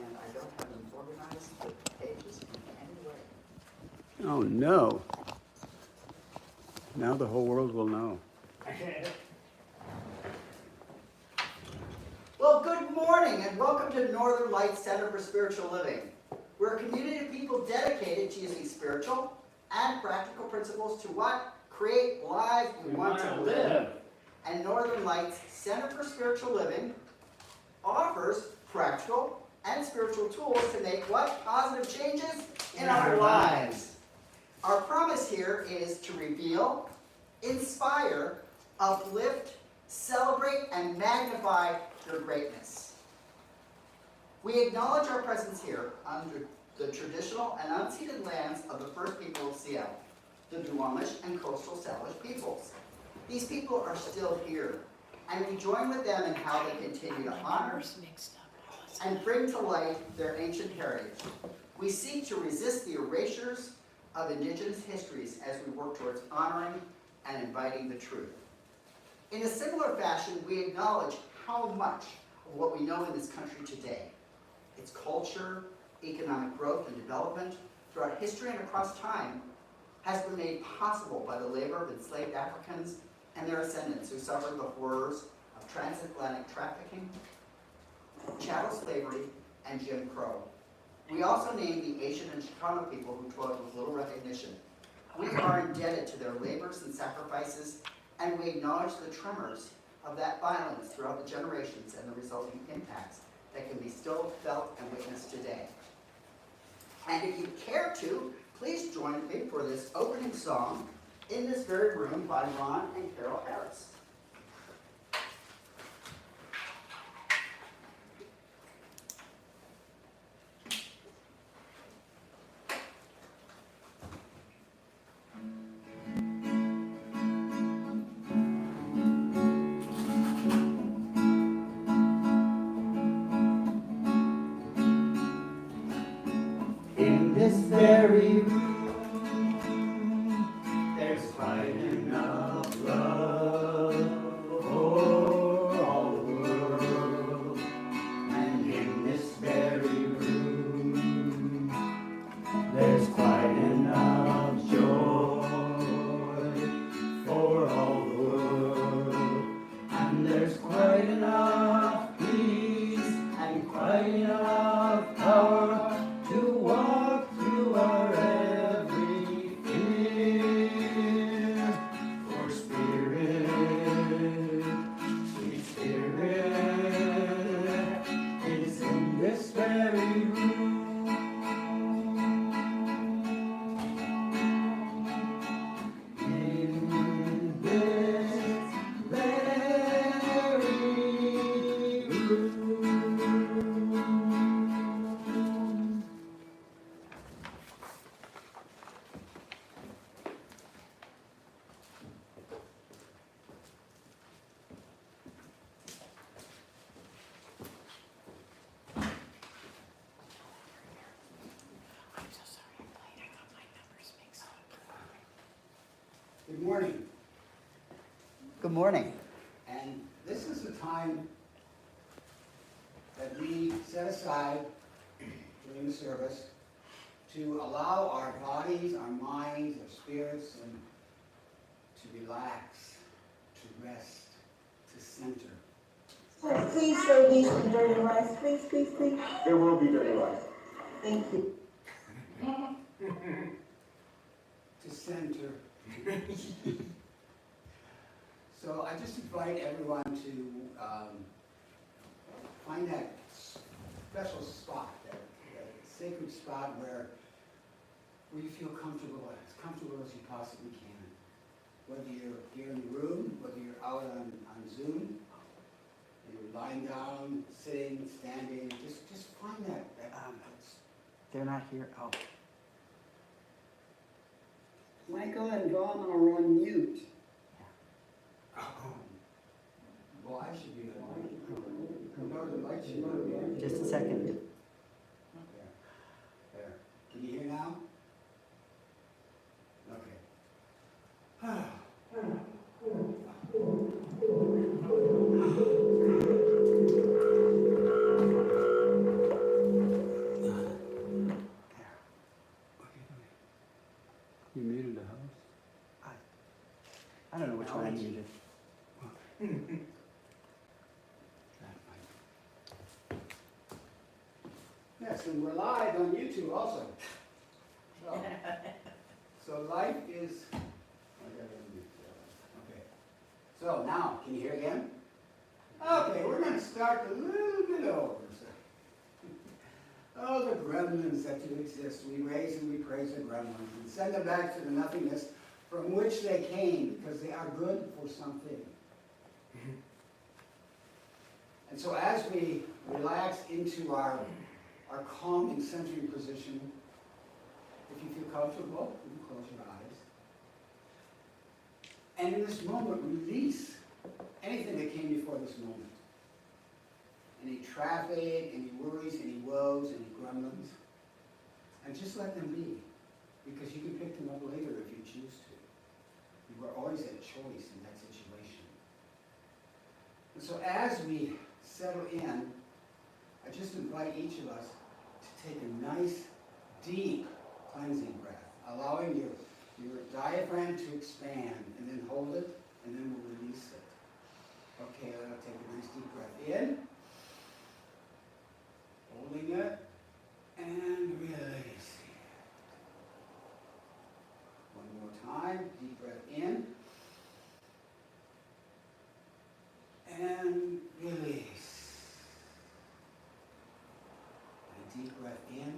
and I don't have them organized with pages in any way. Oh no. Now the whole world will know. Well, good morning and welcome to Northern Lights Center for Spiritual Living. We're a community of people dedicated to using spiritual and practical principles to what? Create lives we want to live. And Northern Lights Center for Spiritual Living offers practical and spiritual tools to make what? Positive changes in our lives. Our promise here is to reveal, inspire, uplift, celebrate, and magnify your greatness. We acknowledge our presence here under the traditional and unceded lands of the first people of Seattle, the Duwamish and coastal Salish peoples. These people are still here, and we join with them in how they continue to honor and bring to light their ancient heritage. We seek to resist the erasures of Indigenous histories as we work towards honoring and inviting the truth. In a similar fashion, we acknowledge how much of what we know in this country today, its culture, economic growth and development throughout history and across time, has been made possible by the labor of enslaved Africans and their ascendants who suffered the horrors of transatlantic trafficking, chattel slavery, and Jim Crow. We also name the Asian and Chicano people who toiled with little recognition. We are indebted to their labors and sacrifices, and we acknowledge the tremors of that violence throughout the generations and the resulting impacts that can be still felt and witnessed today. And if you care to, please join me for this opening song in this very room by Ron and Carol Harris. In this very room, there's quite enough love for all the world. And in this very room, there's quite enough joy for all the world. And there's quite enough peace and quite enough power to walk through our every fear. For Spirit, sweet Spirit, is in this very room. In this very room. Good morning. Good morning. And this is the time that we set aside during the service to allow our bodies, our minds, our spirits, and to relax, to rest, to center. Please show these some dirty rice, please, please, please. There will be dirty rice. Thank you. To center. So I just invite everyone to find that special spot, that sacred spot where you feel comfortable, as comfortable as you possibly can. Whether you're here in the room, whether you're out on Zoom, you're lying down, sitting, standing, just find that. They're not here. Oh. Michael and Vaughan are on mute. Well, I should be on. Northern Lights should be on. Just a second. There. Can you hear now? Okay. Yes, and we're live on YouTube also. So life is, okay. So now, can you hear again? Okay, we're going to start a little bit over. Oh, the gremlins that do exist. We raise and we praise the gremlins and send them back to the nothingness from which they came, because they are good for something. And so as we relax into our calming, centering position, if you feel comfortable, you can close your eyes. And in this moment, release anything that came before this moment. Any traffic, any worries, any woes, any gremlins. And just let them be. Because you can pick them up later if you choose to. You are always at choice in that situation. And so as we settle in, I just invite each of us to take a nice, deep cleansing breath, allowing your diaphragm to expand, and then hold it, and then we'll release it. Okay, I'll take a nice deep breath in, holding it, and releasing it. One more time, deep breath in, and release. And a deep breath in,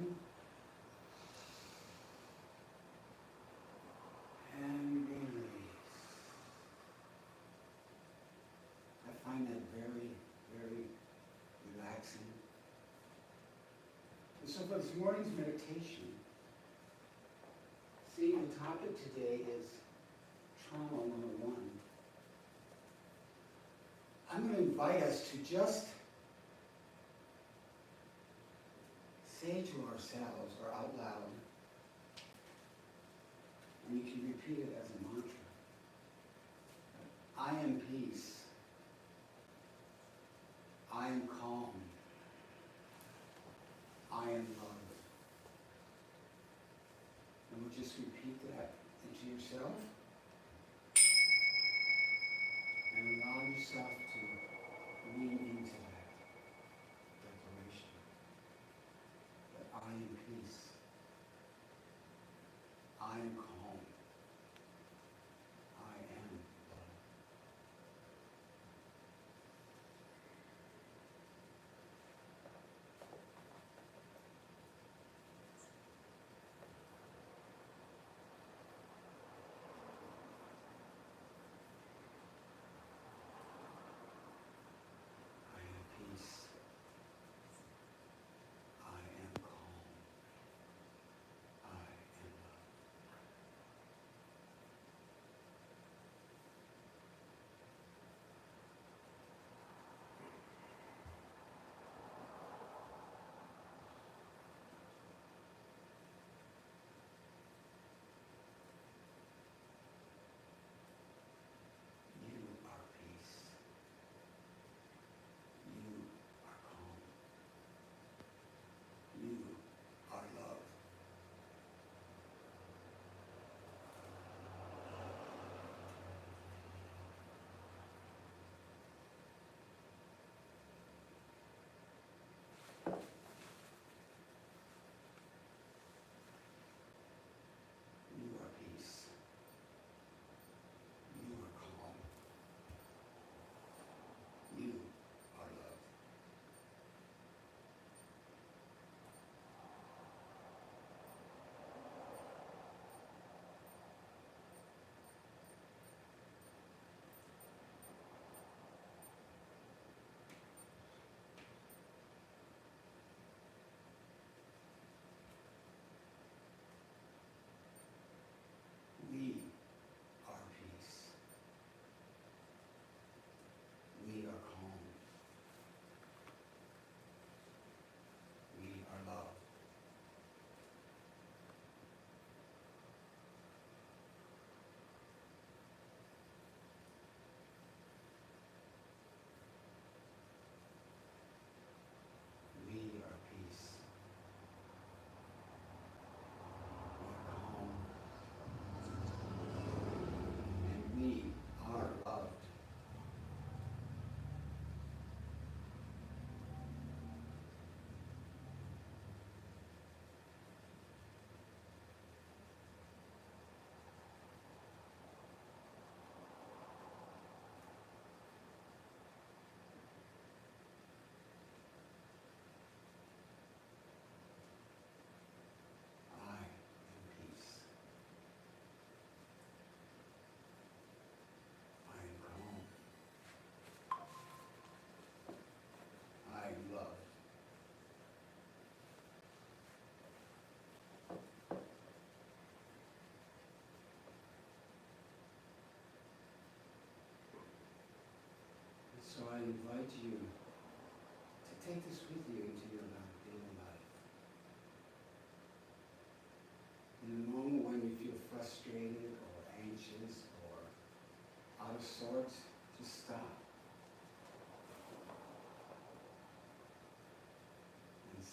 and release. I find that very, very relaxing. And so for this morning's meditation, see, the topic today is Trauma 101. I'm going to invite us to just say to ourselves or out loud, and you can repeat it as a mantra, I am peace. I am calm. I am love. And we'll just repeat that into yourself. And allow yourself to lean into that declaration. That I am peace. I am calm. I am love.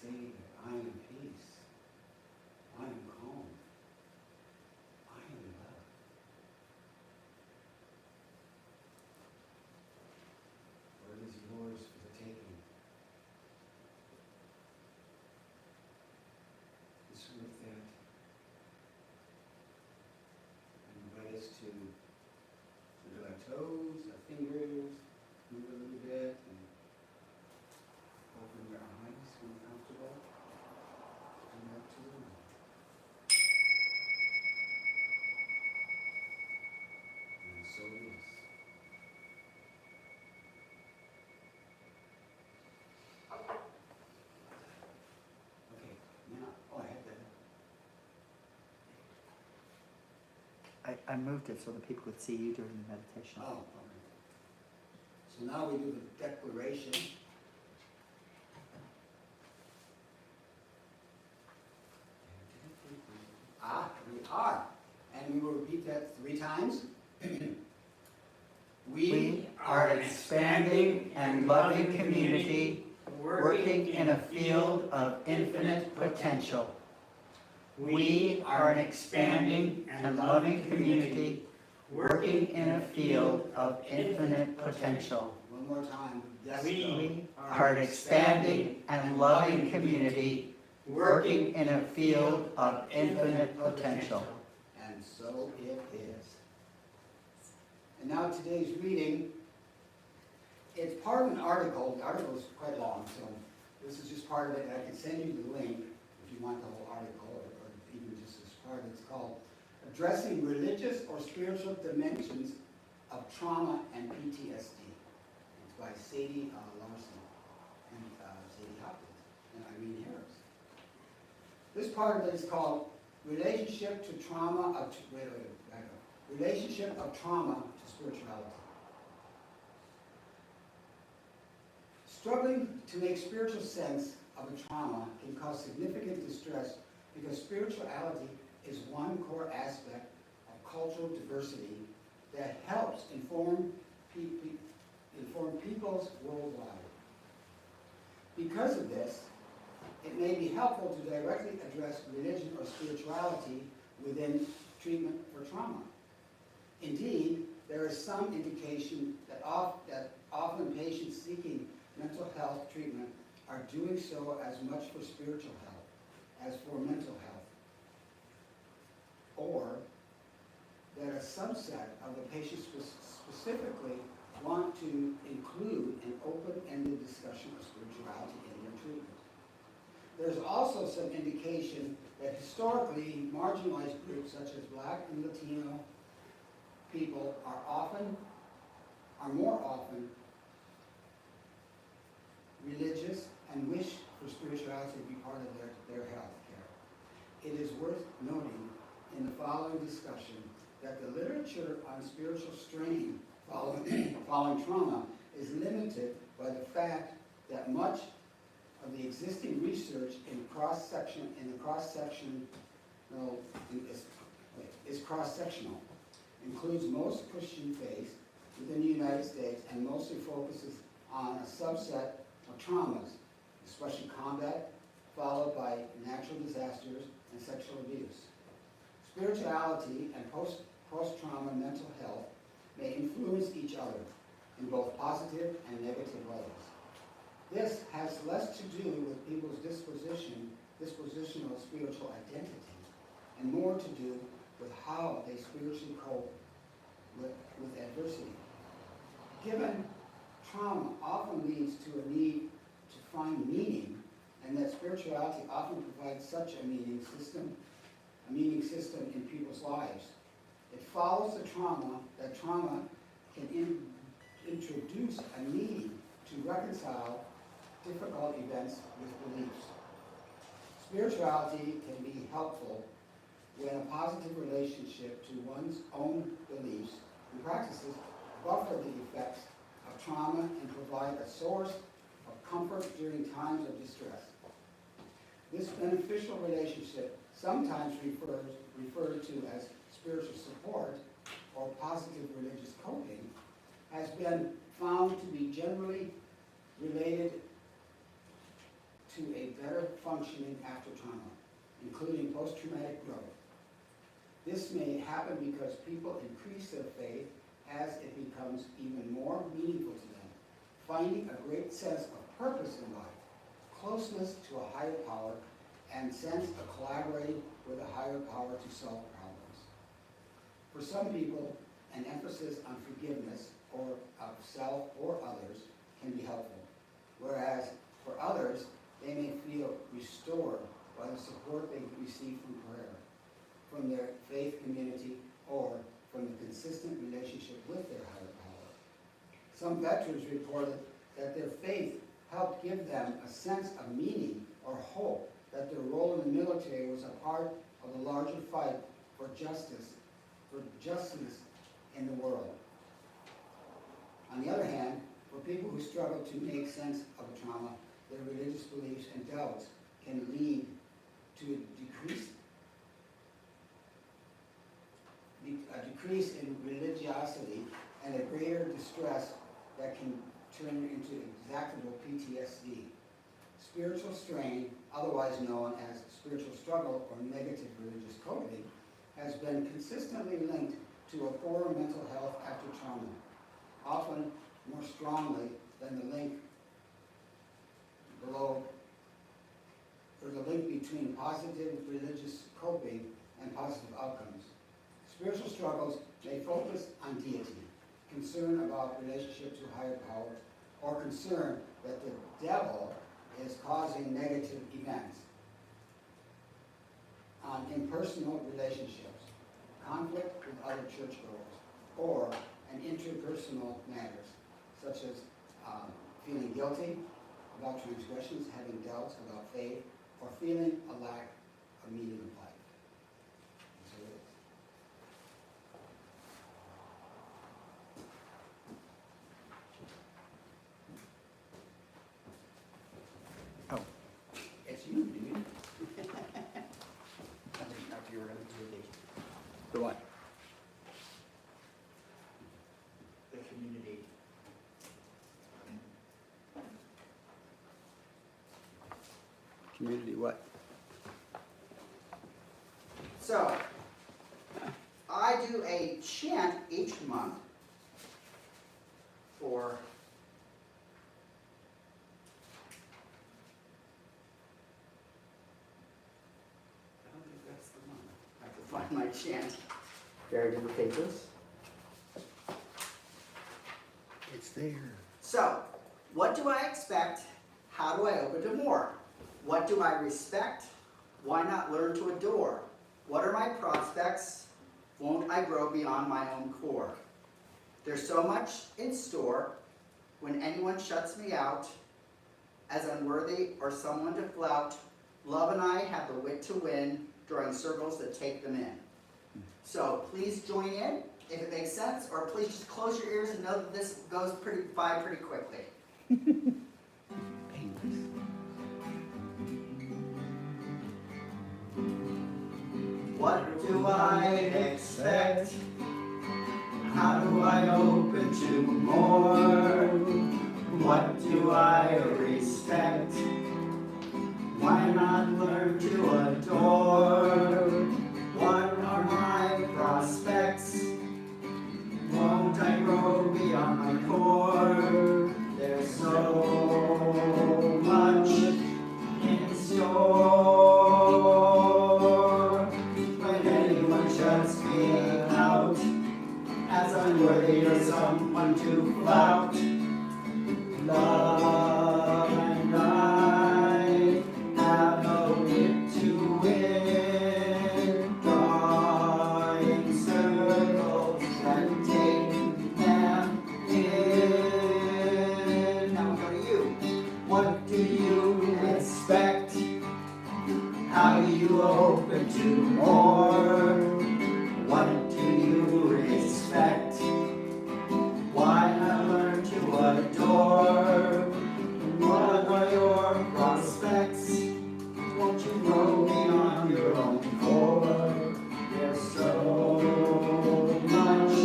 say that I am peace, I am calm, I am love. For it is yours for the taking. Just with that, I invite us to wiggle our toes, our fingers, move a little bit, and open your eyes when comfortable. Come back to the room. And so it is. Okay, now, oh, I had that. I moved it so that people could see you during the meditation. Oh, okay. So now we do the declaration. We are. And we will repeat that 3 times. We are an expanding and loving community working in a field of infinite potential. We are an expanding and loving community working in a field of infinite potential. One more time. Yes, We are an expanding and loving community working in a field of infinite potential. and so it is. And now today's reading, it's part of an article. The article is quite long, so this is just part of it. I can send you the link if you want the whole article, or even just this part. It's called Addressing Religious or Spiritual Dimensions of Trauma and PTSD. It's by Sadie Larson and Sadie Hopkins and Irene Harris. This part of it is called Relationship to Trauma of Relationship of Trauma to Spirituality. Struggling to make spiritual sense of a trauma can cause significant distress because spirituality is one core aspect of cultural diversity that helps inform peoples worldwide. Because of this, it may be helpful to directly address religion or spirituality within treatment for trauma. Indeed, there is some indication that often patients seeking mental health treatment are doing so as much for spiritual health as for mental health, or that a subset of the patients specifically want to include an open-ended discussion of spirituality in their treatment. There's also some indication that historically marginalized groups such as Black and Latino people are more often religious and wish for spirituality to be part of their health care. It is worth noting in the following discussion that the literature on spiritual strain following trauma is limited by the fact that much of the existing research is cross-sectional, includes most Christian faiths within the United States, and mostly focuses on a subset of traumas, especially combat, followed by natural disasters and sexual abuse. Spirituality and post-trauma mental health may influence each other in both positive and negative ways. This has less to do with people's dispositional spiritual identity, and more to do with how they spiritually cope with adversity. Given trauma often leads to a need to find meaning, and that spirituality often provides such a meaning system in people's lives, it follows that trauma can introduce a need to reconcile difficult events with beliefs. Spirituality can be helpful when a positive relationship to one's own beliefs and practices buffer the effects of trauma and provide a source of comfort during times of distress. This beneficial relationship, sometimes referred to as spiritual support or positive religious coping, has been found to be generally related to a better functioning after trauma, including post-traumatic growth. This may happen because people increase their faith as it becomes even more meaningful to them, finding a great sense of purpose in life, closeness to a higher power, and sense of collaborating with a higher power to solve problems. For some people, an emphasis on forgiveness or of self or others can be helpful, whereas for others, they may feel restored by the support they receive from prayer, from their faith community, or from the consistent relationship with their higher power. Some veterans reported that their faith helped give them a sense of meaning or hope that their role in the military was a part of the larger fight for justice in the world. On the other hand, for people who struggle to make sense of a trauma, their religious beliefs and doubts can lead to a decrease in religiosity and a greater distress that can turn into exactable PTSD. Spiritual strain, otherwise known as spiritual struggle or negative religious coping, has been consistently linked to a poorer mental health after trauma, often more strongly than the link below, or the link between positive religious coping and positive outcomes. Spiritual struggles may focus on deity, concern about relationship to higher power, or concern that the devil is causing negative events. On impersonal relationships, conflict with other churchgoers, or an interpersonal matters, such as feeling guilty about transgressions, having doubts about faith, or feeling a lack of meaning of life. So it is. Oh, it's you, dude. I didn't know if you were going to do the what? The community. Community what? So, I do a chant each month for I don't think that's the one. I have to find my chant. Buried in the papers. It's there. So, what do I expect? How do I open to more? What do I respect? Why not learn to adore? What are my prospects? Won't I grow beyond my own core? There's so much in store when anyone shuts me out as unworthy or someone to flout. Love and I have the wit to win, drawing circles that take them in. So please join in if it makes sense, or please just close your ears and know that this goes by pretty quickly. Painless. What do I expect? How do I open to more? What do I respect? Why not learn to adore? What are my prospects? Won't I grow beyond my core? There's so much in store. When anyone shuts me out as unworthy or someone to flout, love and I have no wit to win, drawing circles and take them in. Now we go to you. What do you expect? How do you open to more? What do you respect? Why not learn to adore? What are your prospects? Won't you grow beyond your own core? There's so much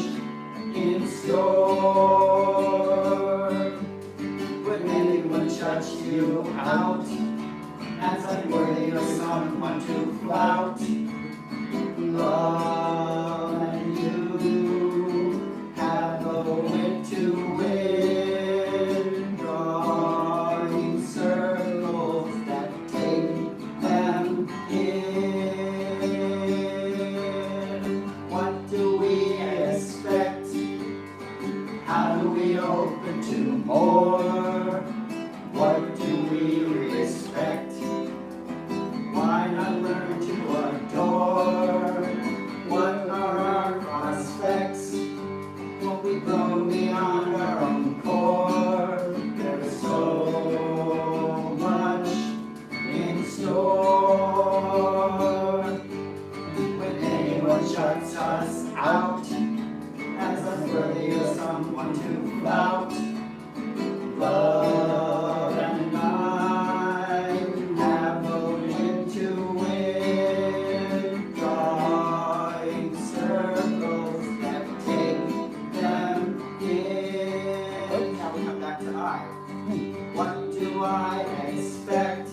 in store. When anyone shuts you out out. Love and you have the wit to win, drawing circles that take them in. What do we expect? How do we open to more? What do we respect? Why not learn to adore? What are our prospects? Won't we grow beyond our own core? There is so much in store. When anyone shuts us out as unworthy of someone to flout, love and I have the wit to win, drawing circles that take them in. Now we come back to I. What do I expect?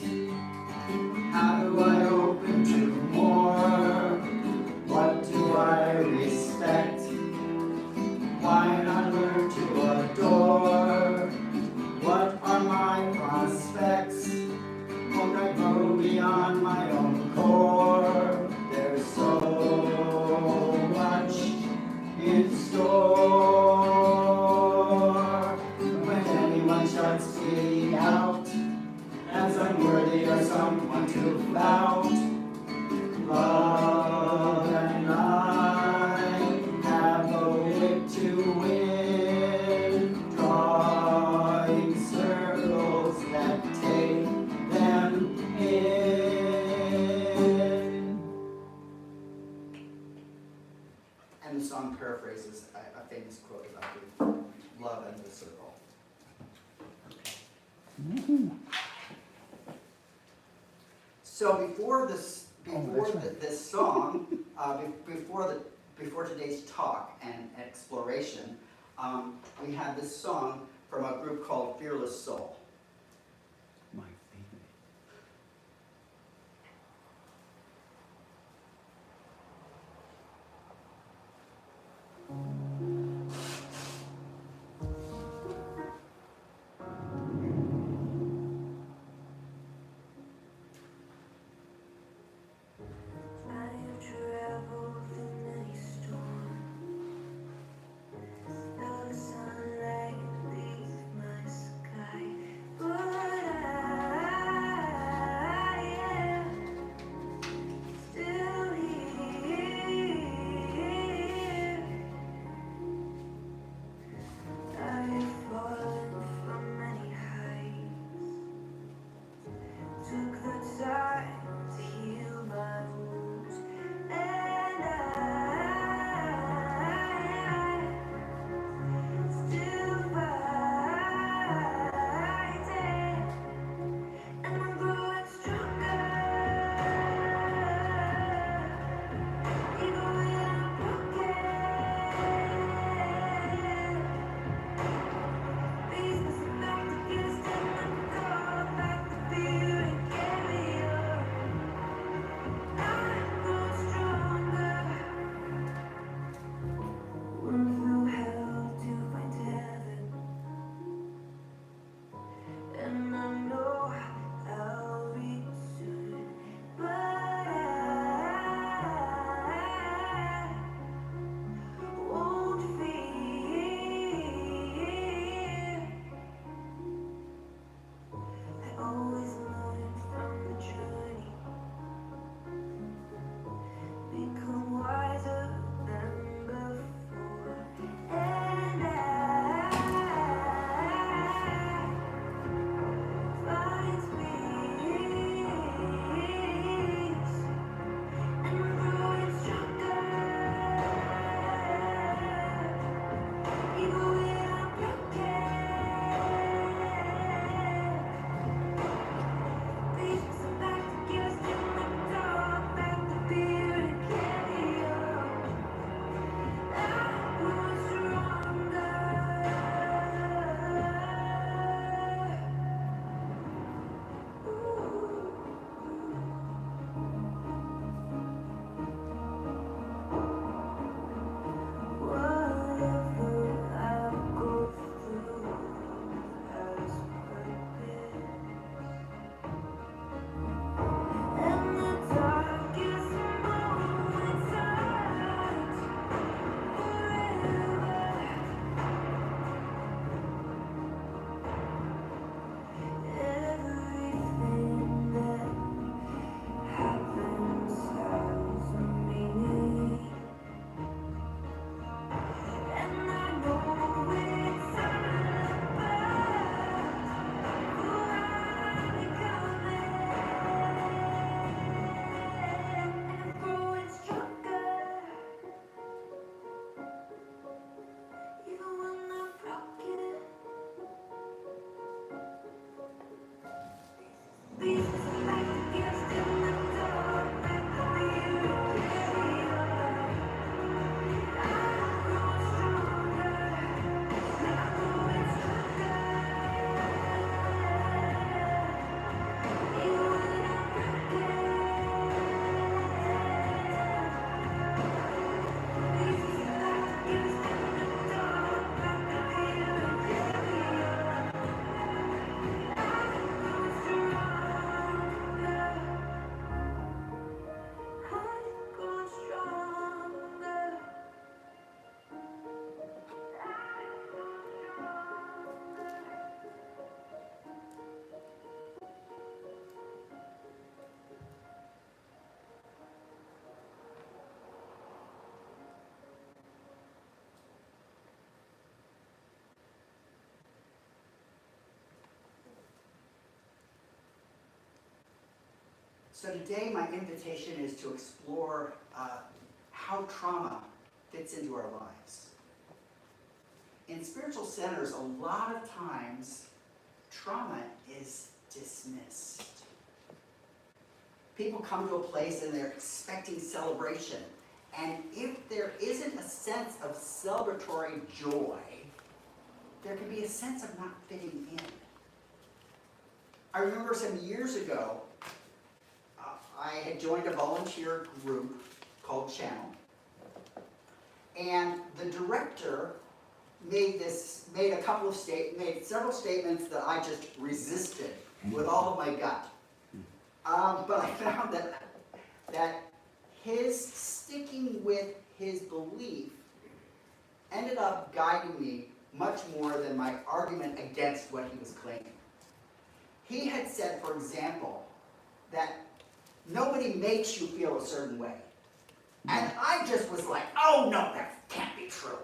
How do I open to more? What do I respect? Why not learn to adore? What are my prospects? Won't I grow beyond my own core? There's so much in store. When anyone shuts me out as unworthy or someone to flout, love and I have the wit to win, drawing circles that take them in. And the song paraphrases a famous quote about the love and the circle. So before this song, before today's talk and exploration, we had this song from a group called Fearless Soul. My favorite. I have traveled through many storms. The sunlight leaves my sky. So today my invitation is to explore how trauma fits into our lives. In spiritual centers, a lot of times, trauma is dismissed. People come to a place and they're expecting celebration. And if there isn't a sense of celebratory joy, there can be a sense of not fitting in. I remember some years ago, I had joined a volunteer group called Channel. And the director made several statements that I just resisted with all of my gut. But I found that his sticking with his belief ended up guiding me much more than my argument against what he was claiming. He had said, for example, that nobody makes you feel a certain way. And I just was like, oh no, that can't be true.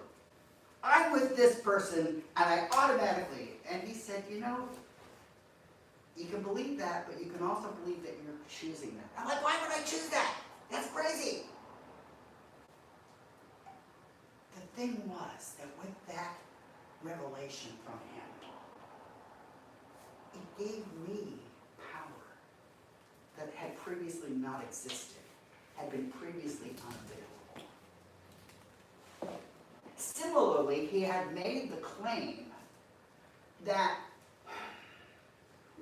I'm with this person, and I automatically, and he said, you know, you can believe that, but you can also believe that you're choosing that. I'm like, why would I choose that? That's crazy. The thing was that with that revelation from him, it gave me power that had previously not existed, had been previously unavailable. Similarly, he had made the claim that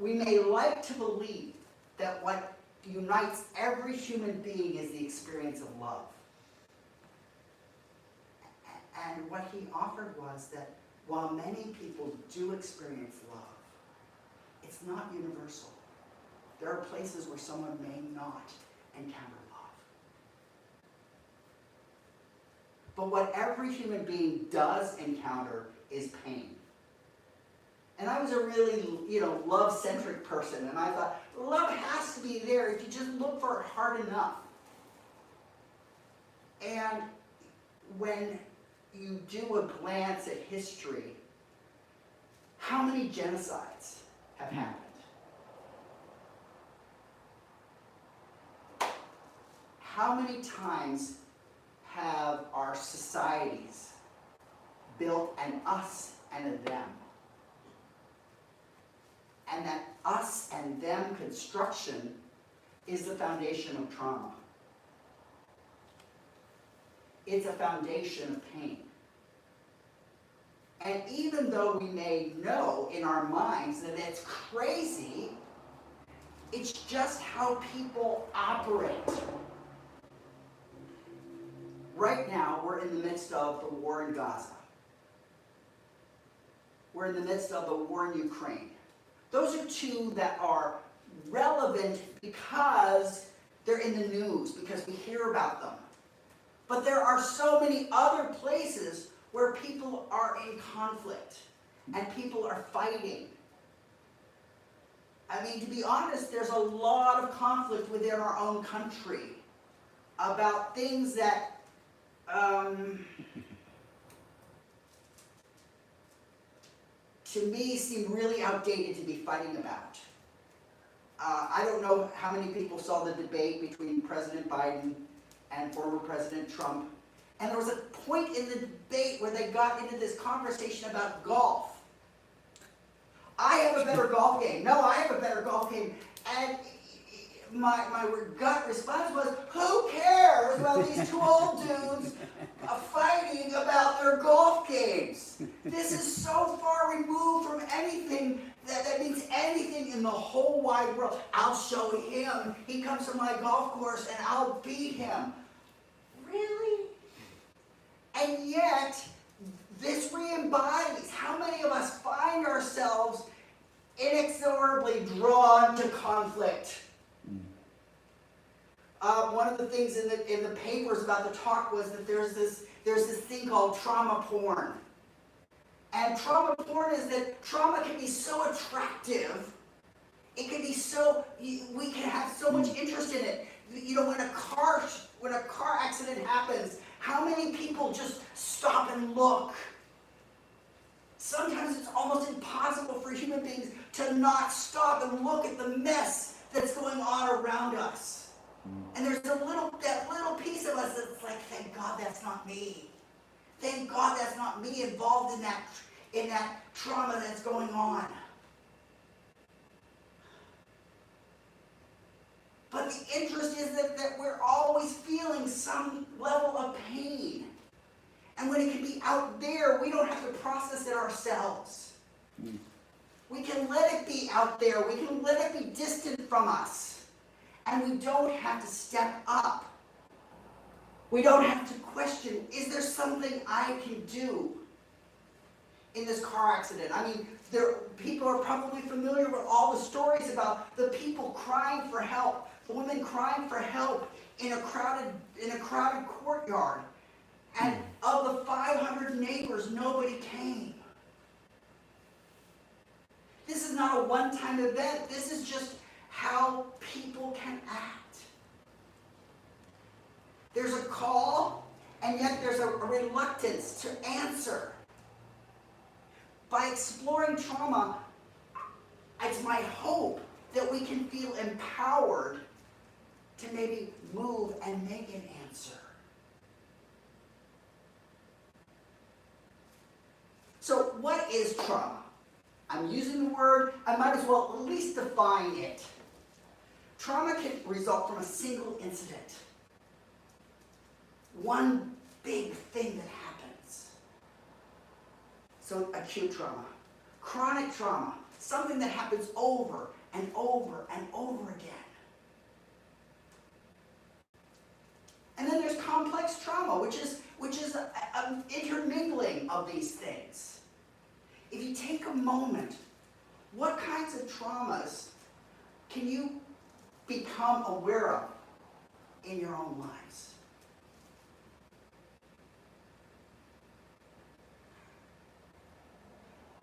we may like to believe that what unites every human being is the experience of love. And what he offered was that while many people do experience love, it's not universal. There are places where someone may not encounter love. But what every human being does encounter is pain. And I was a really, love-centric person, and I thought, love has to be there if you just look for it hard enough. And when you do a glance at history, how many genocides have happened? How many times have our societies built an us and a them? And that us and them construction is the foundation of trauma. It's a foundation of pain. And even though we may know in our minds that it's crazy, it's just how people operate. Right now, we're in the midst of the war in Gaza. We're in the midst of the war in Ukraine. Those are two that are relevant because they're in the news, because we hear about them. But there are so many other places where people are in conflict and people are fighting. I mean, to be honest, there's a lot of conflict within our own country about things that to me seem really outdated to be fighting about. I don't know how many people saw the debate between President Biden and former President Trump. And there was a point in the debate where they got into this conversation about golf. I have a better golf game. No, I have a better golf game. And my gut response was, who cares about these two old dudes fighting about their golf games? This is so far removed from anything that means anything in the whole wide world. I'll show him. He comes to my golf course and I'll beat him. Really? And yet, this re-embodies how many of us find ourselves inexorably drawn to conflict. One of the things in the papers about the talk was that there's this thing called trauma porn. And trauma porn is that trauma can be so attractive. It can be so, we can have so much interest in it. You know, when a car accident happens, how many people just stop and look? Sometimes it's almost impossible for human beings to not stop and look at the mess that's going on around us. that's not me. Thank God that's not me involved in that trauma that's going on. But the interest is that we're always feeling some level of pain. And when it can be out there, we don't have to process it ourselves. We can let it be out there. We can let it be distant from us. And we don't have to step up. We don't have to question, is there something I can do in this car accident? I mean, people are probably familiar with all the stories about the people crying for help, the women crying for help in a crowded courtyard. And of the 500 neighbors, nobody came. This is not a one-time event. This is just how people can act. There's a call, and yet there's a reluctance to answer. By exploring trauma, it's my hope that we can feel empowered to maybe move and make an answer. So what is trauma? I'm using the word, I might as well at least define it. Trauma can result from a single incident. One big thing that happens. So acute trauma. Chronic trauma, something that happens over and over and over again. And then there's complex trauma, which is an intermingling of these things. If you take a moment, what kinds of traumas can you become aware of in your own lives?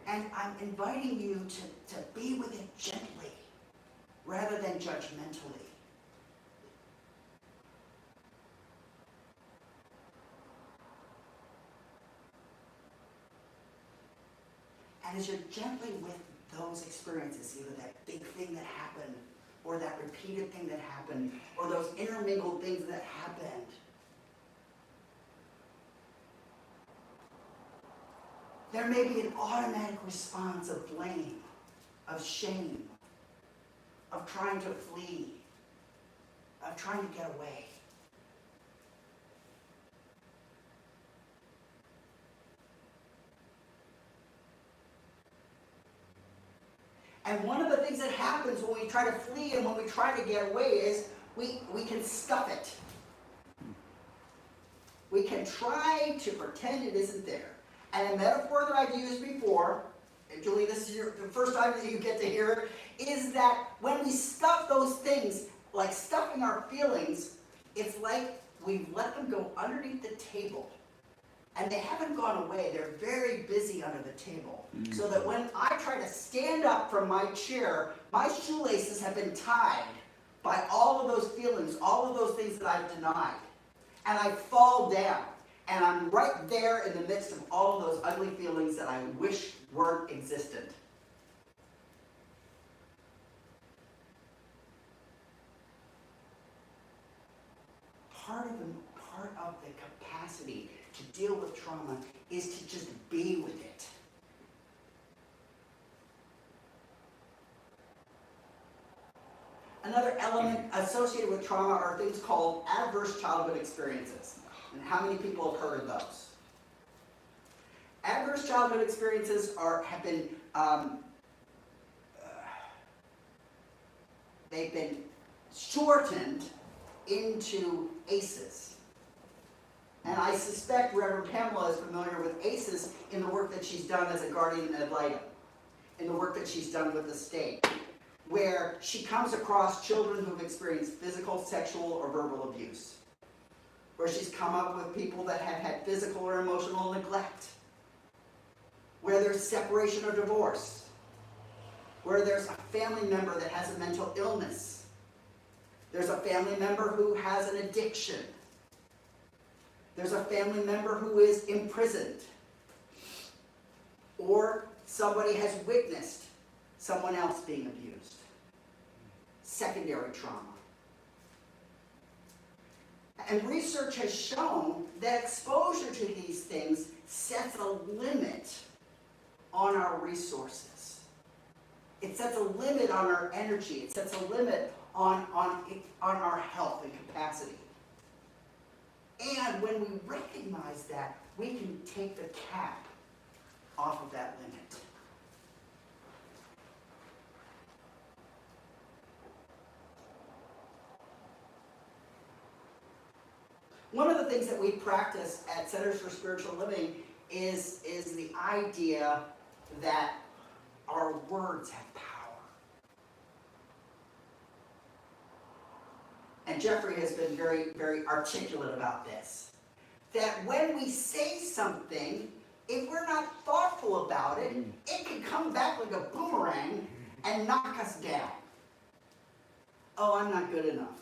And I'm inviting you to be with it gently rather than judgmentally. And as you're gently with those experiences, either that big thing that happened, or that repeated thing that happened, or those intermingled things that happened, there may be an automatic response of blame, of shame, of trying to flee, of trying to get away. And one of the things that happens when we try to flee and when we try to get away is we can stuff it. We can try to pretend it isn't there. And a metaphor that I've used before, and Julie, this is the first time that you get to hear it, is that when we stuff those things, like stuffing our feelings, it's like we've let them go underneath the table. And they haven't gone away. They're very busy under the table. So that when I try to stand up from my chair, my shoelaces have been tied by all of those feelings, all of those things that I've denied. And I fall down. And I'm right there in the midst of all of those ugly feelings that I wish weren't existent. Part of the capacity to deal with trauma is to just be with it. Another element associated with trauma are things called adverse childhood experiences. And how many people have heard of those? Adverse childhood experiences have been they've been shortened into ACEs. And I suspect Reverend Pamela is familiar with ACEs in the work that she's done as a guardian ad litem, in the work that she's done with the state, where she comes across children who've experienced physical, sexual, or verbal abuse, where she's come up with people that have had physical or emotional neglect, where there's separation or divorce, where there's a family member that has a mental illness, there's a family member who has an addiction, there's a family member who is imprisoned, or somebody has witnessed someone else being abused. Secondary trauma. And research has shown that exposure to these things sets a limit on our resources. It sets a limit on our energy. It sets a limit on our health and capacity. And when we recognize that, we can take the cap off of that limit. One of the things that we practice at Centers for Spiritual Living is the idea that our words have power. And Jeffrey has been very, very articulate about this. That when we say something, if we're not thoughtful about it, it can come back like a boomerang and knock us down. Oh, I'm not good enough.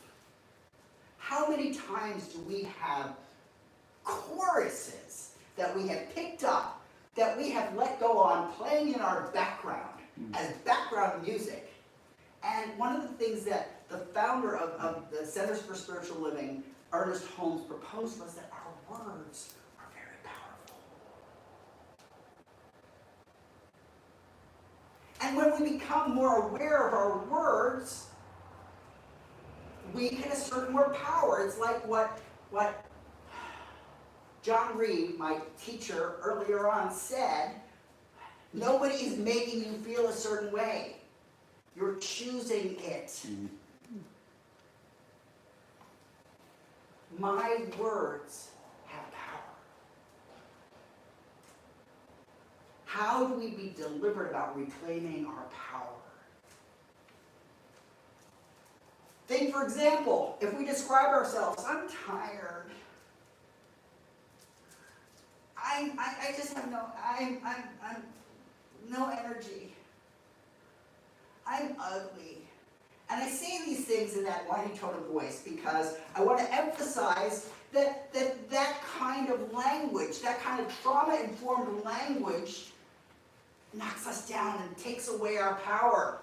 How many times do we have choruses that we have picked up, that we have let go on playing in our background as background music? And one of the things that the founder of the Centers for Spiritual Living, Ernest Holmes, proposed was that our words are very powerful. And when we become more aware of our words, we can assert more power. It's like what John Reed, my teacher earlier on, said, nobody is making you feel a certain way. You're choosing it. My words have power. How do we be deliberate about reclaiming our power? Think, for example, if we describe ourselves, I'm tired. I just have I'm no energy. I'm ugly. And I say these things in that whiny tone of voice because I want to emphasize that kind of language, that kind of trauma-informed language knocks us down and takes away our power.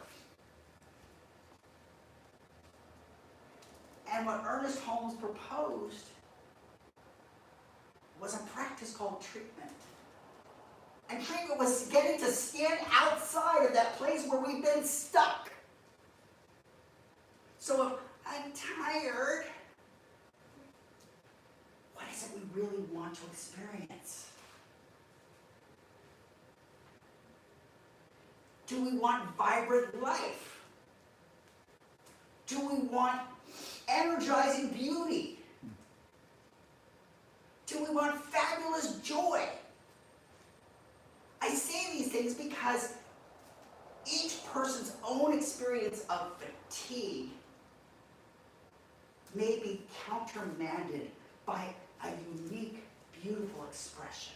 And what Ernest Holmes proposed was a practice called treatment. And treatment was getting to stand outside of that place where we've been stuck. So if I'm tired, what is it we really want to experience? Do we want vibrant life? Do we want energizing beauty? Do we want fabulous joy? I say these things because each person's own experience of fatigue may be countermanded by a unique, beautiful expression.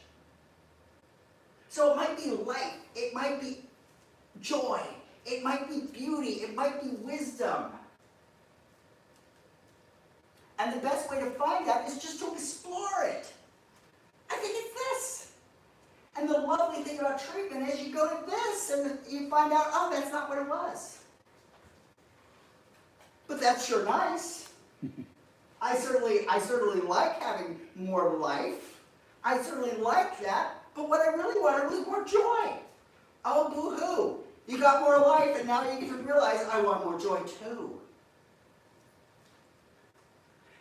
So it might be light, it might be joy, it might be beauty, it might be wisdom. And the best way to find that is just to explore it. I think it's this. And the lovely thing about treatment is you go to this and you find out, oh, that's not what it was. But that's sure nice. I certainly like having more life. I certainly like that. But what I really wanted was more joy. Oh, boo-hoo. You got more life and now you can realize I want more joy too.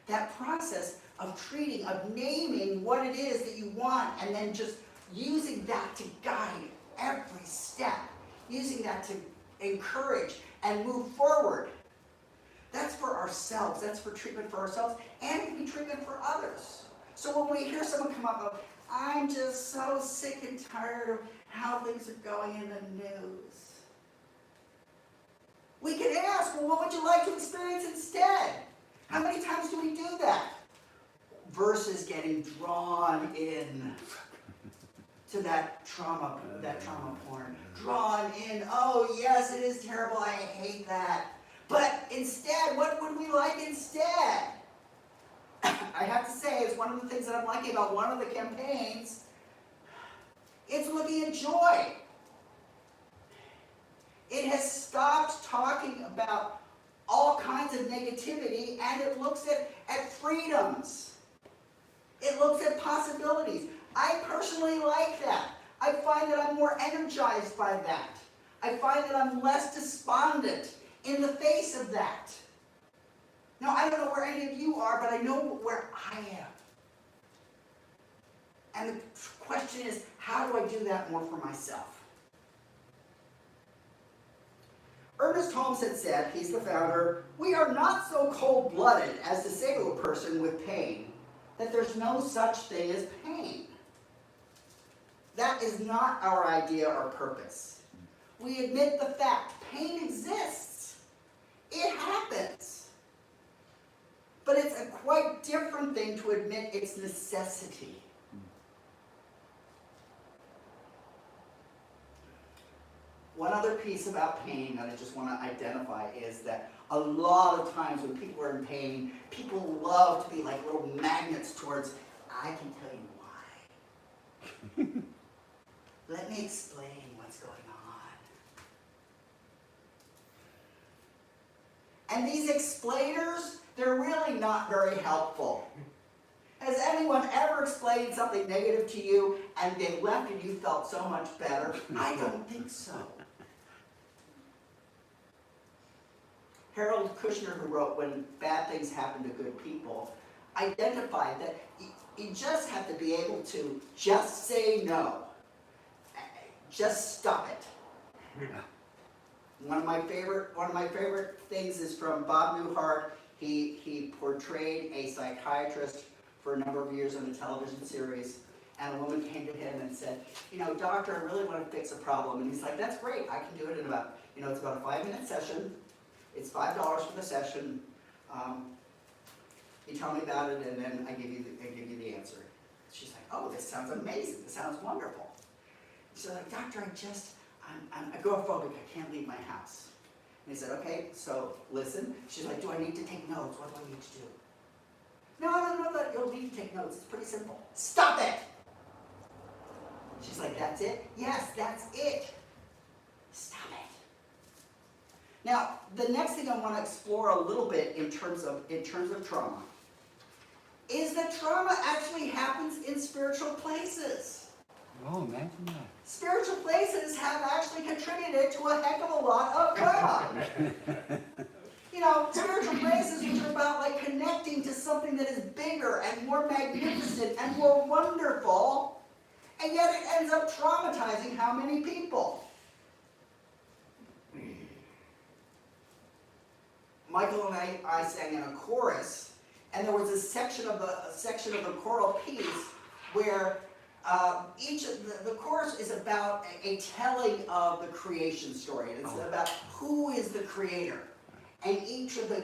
That process of treating, of naming what it is that you want, and then just using that to guide every step, using that to encourage and move forward. That's for ourselves. That's for treatment for ourselves, and it can be treatment for others. So when we hear someone come up of, I'm just so sick and tired of how things are going in the news, we can ask, well, what would you like to experience instead? How many times do we do that? Versus getting drawn in to that trauma porn. Drawn in, oh yes, it is terrible, I hate that. But instead, what would we like instead? I have to say, it's one of the things that I'm liking about one of the campaigns. It's looking at joy. It has stopped talking about all kinds of negativity, and it looks at freedoms. It looks at possibilities. I personally like that. I find that I'm more energized by that. I find that I'm less despondent in the face of that. Now, I don't know where any of you are, but I know where I am. And the question is, how do I do that more for myself? Ernest Holmes had said, he's the founder, "We are not so cold-blooded as to say to a person with pain that there's no such thing as pain." That is not our idea or purpose. We admit the fact, pain exists. It happens. But it's a quite different thing to admit its necessity. One other piece about pain that I just want to identify is that a lot of times when people are in pain, people love to be like little magnets towards, I can tell you why. Let me explain what's going on. And these explainers, they're really not very helpful. Has anyone ever explained something negative to you and they left and you felt so much better? I don't think so. Harold Kushner, who wrote When Bad Things Happen to Good People, identified that you just have to be able to just say no. Just stop it. One of my favorite things is from Bob Newhart. He portrayed a psychiatrist for a number of years on a television series, and a woman came to him and said, "Doctor, I really want to fix a problem." And he's like, "That's great. I can do it in about, it's about a 5-minute session. It's $5 for the session. You tell me about it, and then I give you the answer." She's like, "Oh, this sounds amazing. This sounds wonderful." She's like, "Doctor, I'm agoraphobic. I can't leave my house." And he said, "Okay, so listen." She's like, "Do I need to take notes? What do I need to do?" "No, that you'll need to take notes. It's pretty simple." "Stop it!" She's like, "That's it?" "Yes, that's it. Stop it." Now, the next thing I want to explore a little bit in terms of trauma is that trauma actually happens in spiritual places. Oh, imagine that. Spiritual places have actually contributed to a heck of a lot of trauma. Spiritual places which are about like connecting to something that is bigger and more magnificent and more wonderful, and yet it ends up traumatizing how many people? Michael and I sang in a chorus, and there was a section of the choral piece where the chorus is about a telling of the creation story. It's about who is the creator, and each of the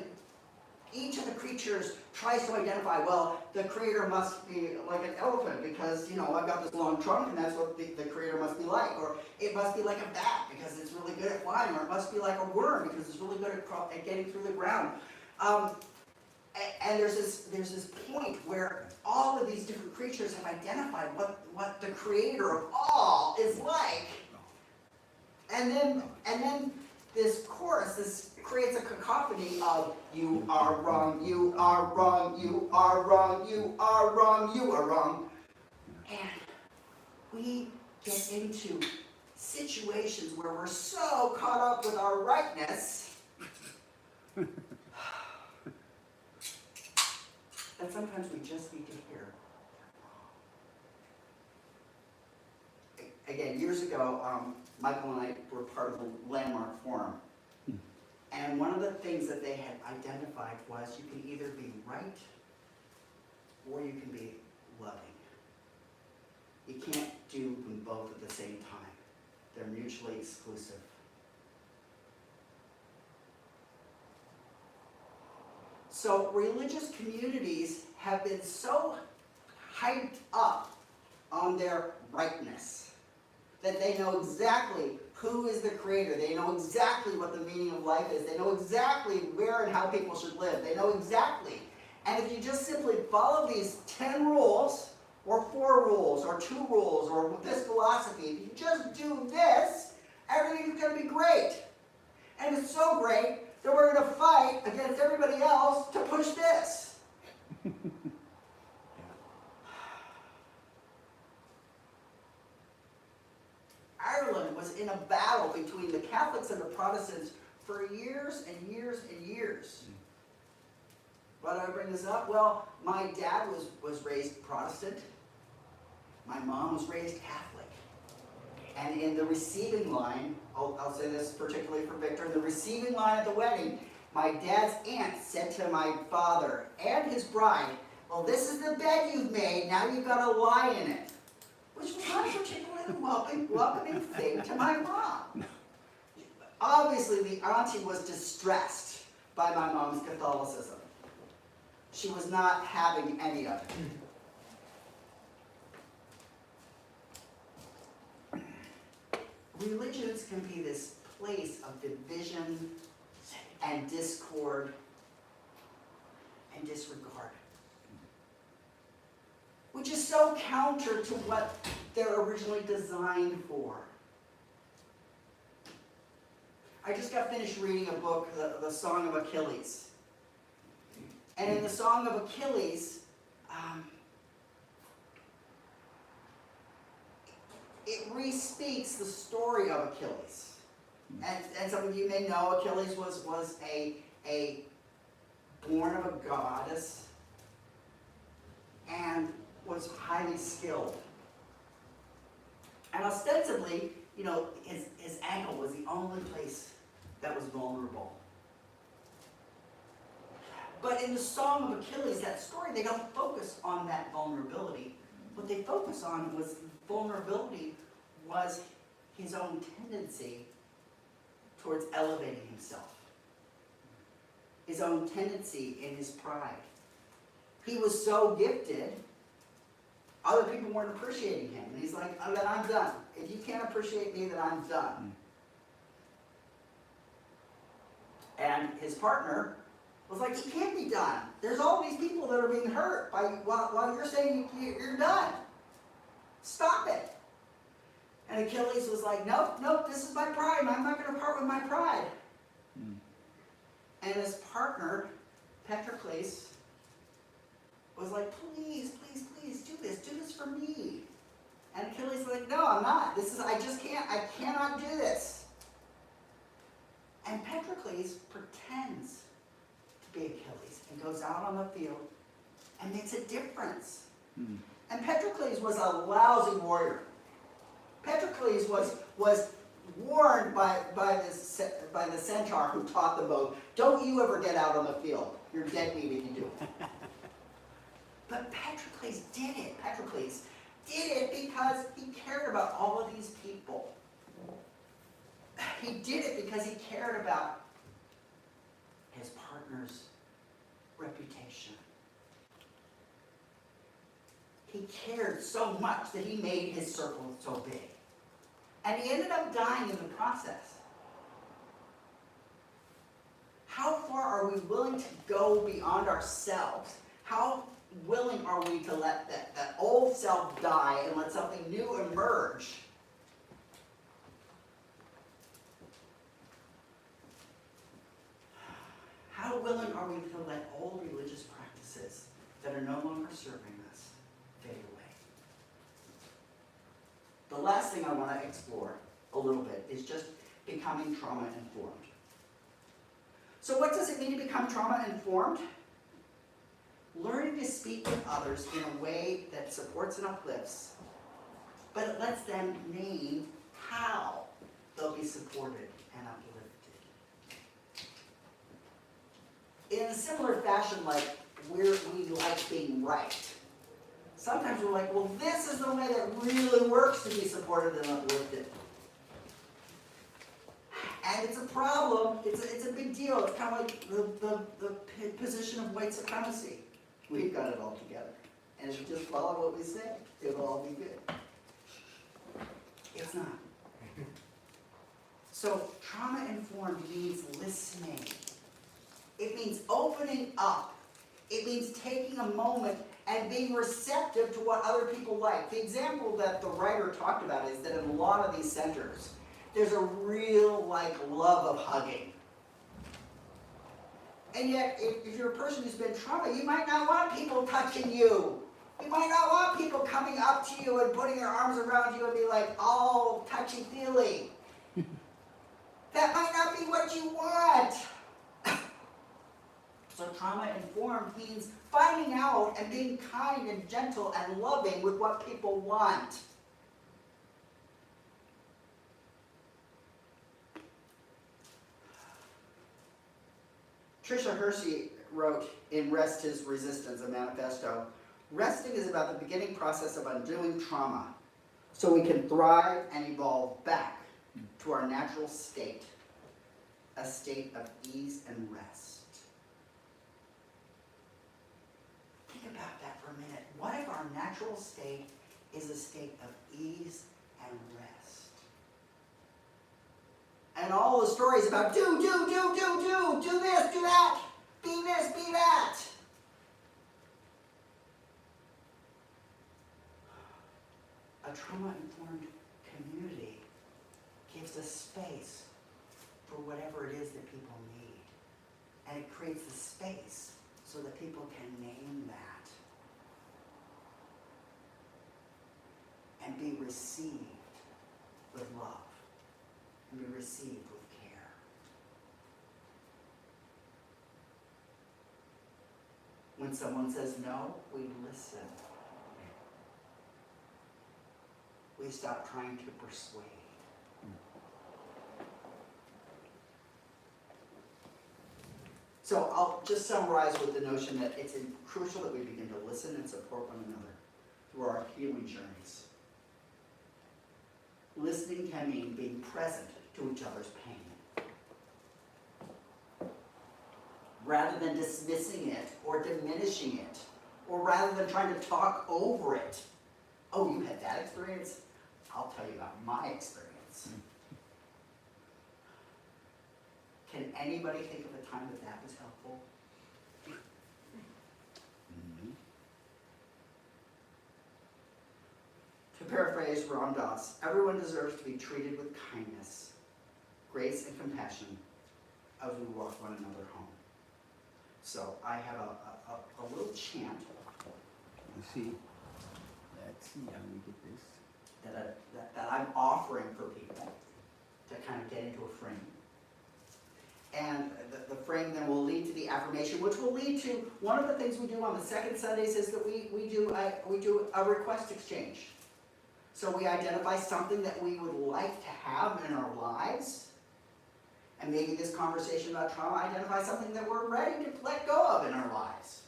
creatures tries to identify. Well, the creator must be like an elephant because I've got this long trunk, and that's what the creator must be like. Or it must be like a bat because it's really good at flying. Or it must be like a worm because it's really good at getting through the ground. And there's this point where all of these different creatures have identified what the creator of all is like. And then this chorus, creates a cacophony of "you are wrong, you are wrong, you are wrong, you are wrong, you are wrong." And we get into situations where we're so caught up with our rightness that sometimes we just need to hear "they're wrong." Again, years ago, Michael and I were part of the Landmark Forum. And one of the things that they had identified was you can either be right or you can be loving. You can't do them both at the same time. They're mutually exclusive. So religious communities have been so hyped up on their rightness that they know exactly who is the creator. They know exactly what the meaning of life is. They know exactly where and how people should live. They know exactly. And if you just simply follow these 10 rules, or 4 rules, or 2 rules, or this philosophy, if you just do this, everything's going to be great. And it's so great that we're going to fight against everybody else to push Ireland was in a battle between the Catholics and the Protestants for years and years and years. Why do I bring this up? Well, my dad was raised Protestant. My mom was raised Catholic. And in the receiving line, I'll say this particularly for Victor, in the receiving line at the wedding, my dad's aunt said to my father and his bride, well, this is the bed you've made, now you've got to lie in it. Which was not a particularly welcoming thing to my mom. Obviously, the auntie was distressed by my mom's Catholicism. She was not having any of it. Religions can be this place of division and discord and disregard, which is so counter to what they're originally designed for. I just got finished reading a book, the Song of Achilles. And in the Song of Achilles, it re-speaks the story of Achilles. And some of you may know Achilles was a born of a goddess and was highly skilled. And ostensibly, you know, his ankle was the only place that was vulnerable. But in the Song of Achilles, that story, they don't focus on that vulnerability. What they focus on was vulnerability was his own tendency towards elevating himself. His own tendency in his pride. He was so gifted, other people weren't appreciating him. And he's like, oh, then I'm done. If you can't appreciate me, then I'm done. And his partner was like, he can't be done. There's all these people that are being hurt while you're saying you're done. Stop it. And Achilles was like, nope, this is my pride. I'm not going to part with my pride. And his partner, Patroclus, was like, please do this for me. And Achilles was like, no, I'm not. I cannot do this. And Patroclus pretends to be Achilles and goes out on the field and makes a difference. And Patroclus was a lousy warrior. Patroclus was warned by the centaur who taught the bow, don't you ever get out on the field. You're dead meat if you do. But Patroclus did it. Patroclus did it because he cared about all of these people. He did it because he cared about his partner's reputation. He cared so much that he made his circle so big. And he ended up dying in the process. How far are we willing to go beyond ourselves? How willing are we to let that old self die and let something new emerge? How willing are we to let old religious practices that are no longer serving us fade away? The last thing I want to explore a little bit is just becoming trauma-informed. So what does it mean to become trauma-informed? Learning to speak with others in a way that supports and uplifts, but it lets them name how they'll be supported and uplifted. In a similar fashion, like we like being right. Sometimes we're like, well, this is the way that really works to be supported and uplifted. And it's a problem. It's a big deal. It's kind of like the position of white supremacy. We've got it all together. And if you just follow what we say, it'll all be good. It's not. So trauma-informed means listening. It means opening up. It means taking a moment and being receptive to what other people like. The example that the writer talked about is that in a lot of these centers, there's a real love of hugging. And yet, if you're a person who's been trauma, you might not want people touching you. You might not want people coming up to you and putting their arms around you and be like, all touchy-feely. That might not be what you want. So trauma-informed means finding out and being kind and gentle and loving with what people want. Tricia Hersey wrote in Rest is Resistance, a manifesto, resting is about the beginning process of undoing trauma so we can thrive and evolve back to our natural state, a state of ease and rest. Think about that for a minute. What if our natural state is a state of ease and rest? And all the stories about do this, do that, be this, be that. A trauma-informed community gives a space for whatever it is that people need. And it creates a space so that people can name that and be received with love and be received with care. When someone says no, we listen. We stop trying to persuade. So I'll just summarize with the notion that it's crucial that we begin to listen and support one another through our healing journeys. Listening can mean being present to each other's pain, rather than dismissing it or diminishing it, or rather than trying to talk over it. Oh, you had that experience? I'll tell you about my experience. Can anybody think of a time that that was helpful? To paraphrase Ram Dass, everyone deserves to be treated with kindness, grace, and compassion as we walk one another home. So I have a little chant. Let's see how we get this. That I'm offering for people to kind of get into a frame. And the frame then will lead to the affirmation, which will lead to one of the things we do on the second Sundays is that we do a request exchange. So we identify something that we would like to have in our lives. And maybe this conversation about trauma identifies something that we're ready to let go of in our lives.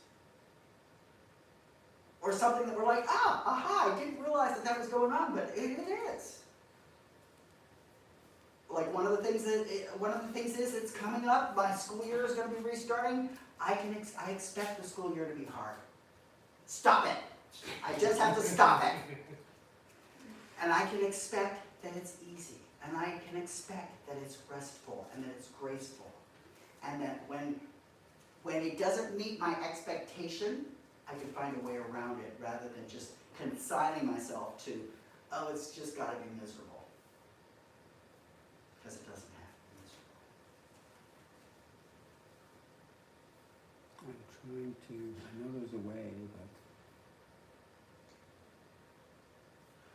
Or something that we're like, I didn't realize that was going on, but it is. Like one of the things is it's coming up. My school year is going to be restarting. I expect the school year to be hard. Stop it. I just have to stop it. And I can expect that it's easy. And I can expect that it's restful and that it's graceful. And that when it doesn't meet my expectation, I can find a way around it rather than just consigning myself to, oh, it's just got to be miserable. Because it doesn't have to be miserable. I'm trying to, I know there's a way, but.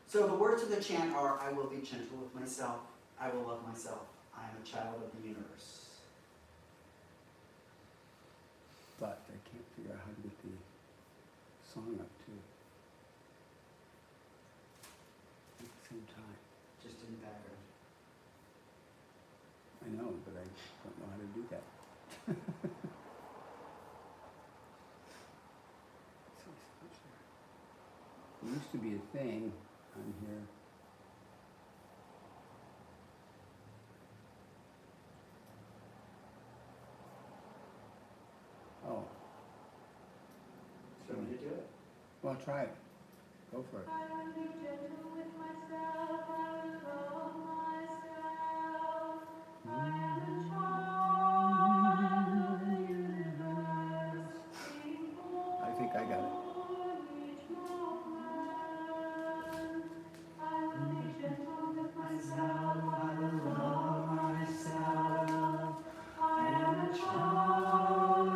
So the words of the chant are, I will be gentle with myself, I will love myself, I am a child of the universe. But I can't figure out how to get the song up too. At the same time. Just in the background. I know, but I don't know how to do that. There used to be a thing on here. Oh, So I'm going to do it. well, try it. Go for it. I will be gentle with myself, I will love myself. I am a child of the universe, being born I think I got it. each moment. I will be gentle with myself, I will love myself. I am a child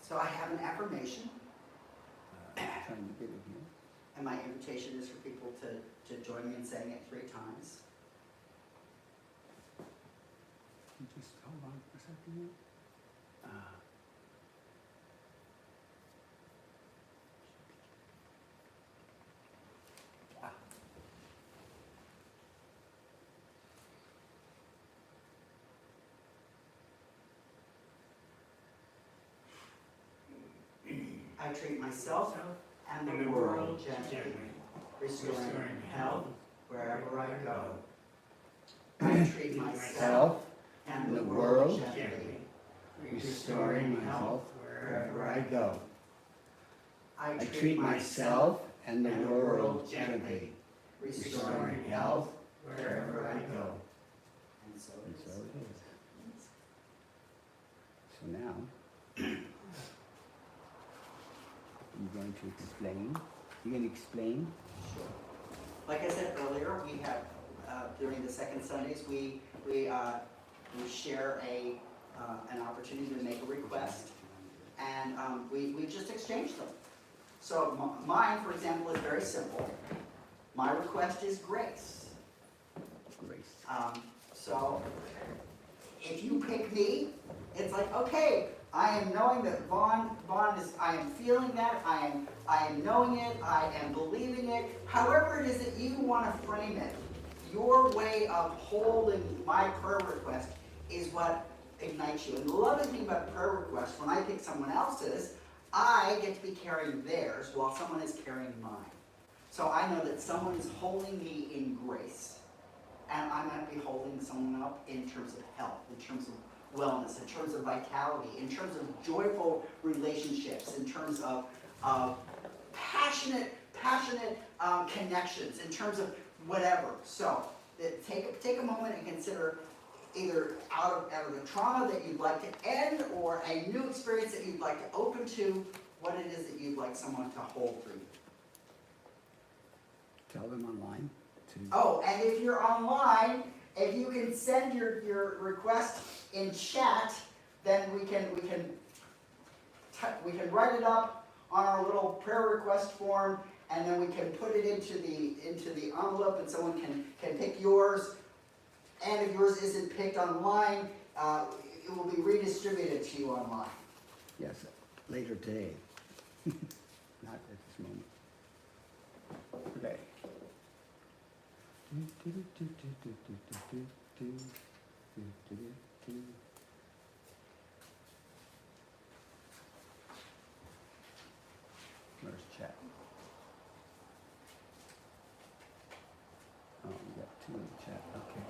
So I have an affirmation, Trying to get it here. and my invitation is for people to join me in saying it 3 times. You just hold on for a second here. Ah. I treat myself and the world gently, restoring health wherever I go. I treat myself and the world gently, restoring health wherever I go. I treat myself and the world gently, restoring health wherever I go. And so And it so is. it is. So now, you're going to explain. You're going to explain. Sure. Like I said earlier, we have, during the second Sundays, we share an opportunity to make a request, and we just exchange them. So mine, for example, is very simple. My request is grace. Grace. So if you pick me, it's like, okay, I am knowing that Vaughan is, I am feeling that, I am knowing it, I am believing it. However it is that you want to frame it, your way of holding my prayer request is what ignites you. And the lovely thing about prayer requests, when I pick someone else's, I get to be carrying theirs while someone is carrying mine. So I know that someone is holding me in grace, and I might be holding someone up in terms of health, in terms of wellness, in terms of vitality, in terms of joyful relationships, in terms of passionate connections, in terms of whatever. So take a moment and consider either out of the trauma that you'd like to end, or a new experience that you'd like to open to, what it is that you'd like someone to hold for you. Tell them online. Oh, and if you're online, if you can send your request in chat, then we can write it up on our little prayer request form, and then we can put it into the envelope, and someone can pick yours. And if yours isn't picked online, it will be redistributed to you online. Yes, later today. Not at this moment. Today. Where's chat? Oh, we got 2 in the chat. Okay.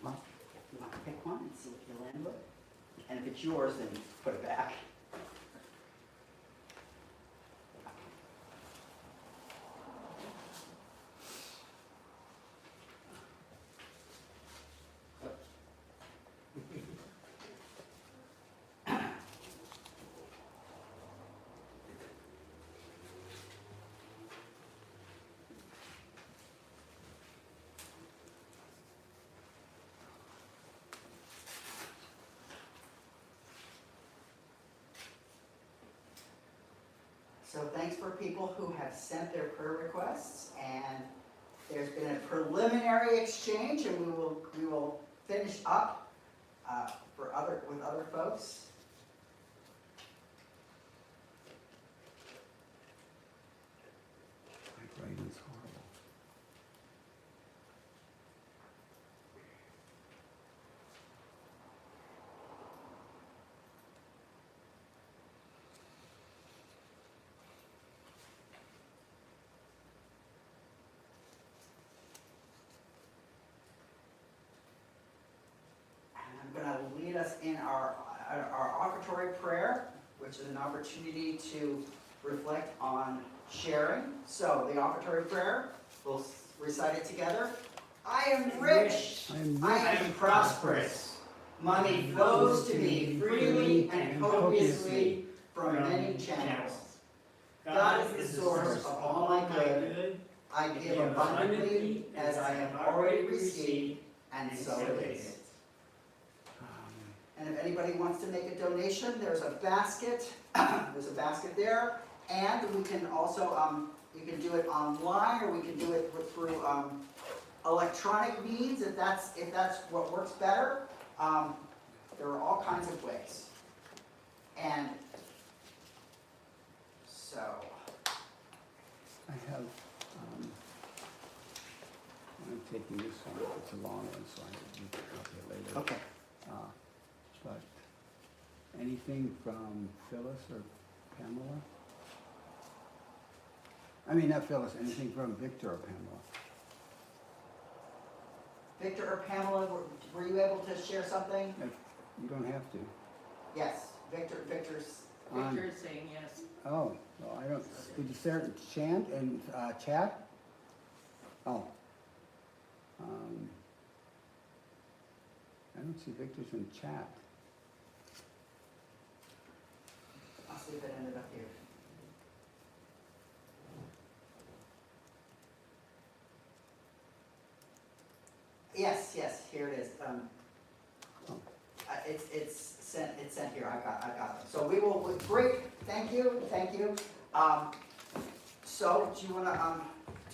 Well, you want to pick one and see what you land with? And if it's yours, then put it back. So thanks for people who have sent their prayer requests, and there's been a preliminary exchange, and we will finish up with other folks. My writing's horrible. And I'm going to lead us in our offertory prayer, which is an opportunity to reflect on sharing. So the offertory prayer, we'll recite it together. I am rich. I am prosperous. Money flows to me freely and copiously from many channels. God is the source of all my good. I give abundantly as I have already received, and so it is. And if anybody wants to make a donation, there's a basket. There's a basket there, and we can also you can do it online, or we can do it through electronic means if that's what works better. There are all kinds of ways, and so I have, I'm taking this one, it's a long one, so I need to copy it later. okay. But anything from Phyllis or Pamela? I mean, not Phyllis, anything from Victor or Pamela? Victor or Pamela, were you able to share something? You don't have to. Yes, Victor's. On- is saying yes. Oh, well, I don't, did you start chant and chat? Oh. I don't see Victor's in chat. I'll see if it ended up here. Yes, here it is. It's sent here. I got it. So we will. Great. Thank you. So do you want to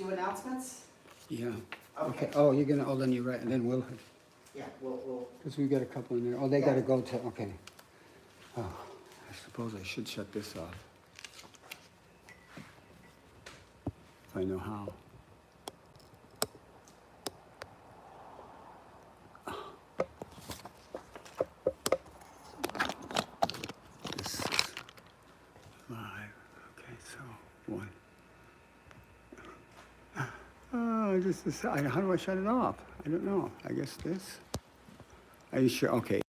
do announcements? Yeah. Okay. Oh, you're gonna, oh, then you're right, and then we'll, Yeah. We'll. because we've got a couple in there. Oh, they Yeah. gotta go to, okay. Oh, I suppose I should shut this off. If I know how. This is live. Okay, so one. Oh, this is, how do I shut it off? I don't know. I guess this. Are you sure? Okay.